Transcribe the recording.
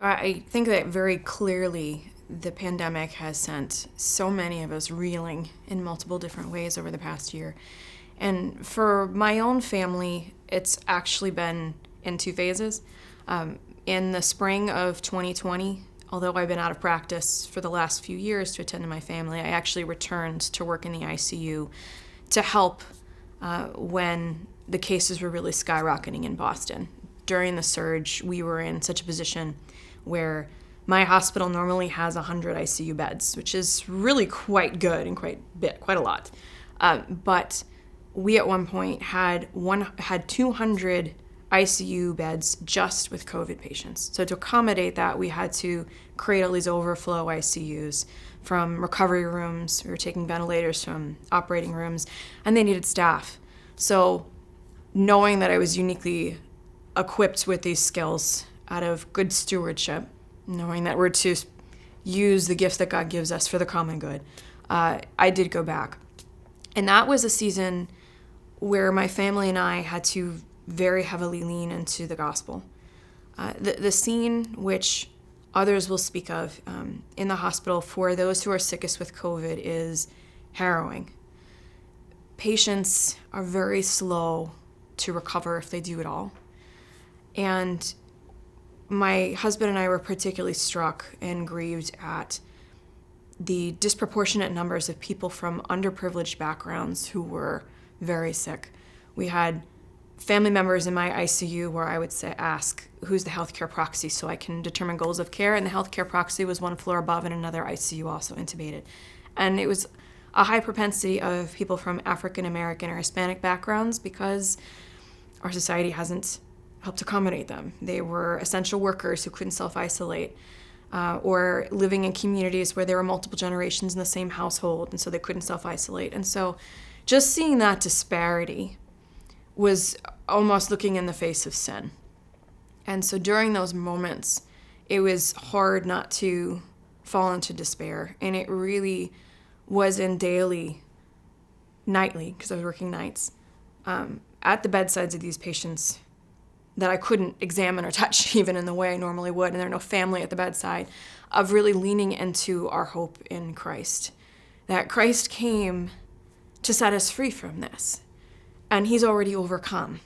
I think that very clearly the pandemic has sent so many of us reeling in multiple different ways over the past year. And for my own family, it's actually been in two phases. In the spring of 2020, although I've been out of practice for the last few years to attend to my family, I actually returned to work in the ICU to help when the cases were really skyrocketing in Boston. During the surge, we were in such a position where my hospital normally has 100 ICU beds, which is really quite good and quite a lot. But we at one point had 200 ICU beds just with COVID patients. So to accommodate that, we had to create all these overflow ICUs from recovery rooms. We were taking ventilators from operating rooms, and they needed staff. So knowing that I was uniquely equipped with these skills out of good stewardship, knowing that we're to use the gifts that God gives us for the common good, I did go back. And that was a season where my family and I had to very heavily lean into the gospel. The scene, which others will speak of in the hospital for those who are sickest with COVID, is harrowing. Patients are very slow to recover if they do at all. And my husband and I were particularly struck and grieved at the disproportionate numbers of people from underprivileged backgrounds who were very sick. We had family members in my ICU where I would ask, who's the healthcare proxy so I can determine goals of care? And the healthcare proxy was one floor above in another ICU also intubated. And it was a high propensity of people from African American or Hispanic backgrounds because our society hasn't helped accommodate them. They were essential workers who couldn't self-isolate, or living in communities where there were multiple generations in the same household, and so they couldn't self-isolate. And so just seeing that disparity was almost looking in the face of sin. And so during those moments, it was hard not to fall into despair. And it really was in daily, nightly, because I was working nights, at the bedsides of these patients that I couldn't examine or touch even in the way I normally would, and there were no family at the bedside, of really leaning into our hope in Christ. That Christ came to set us free from this, and he's already overcome.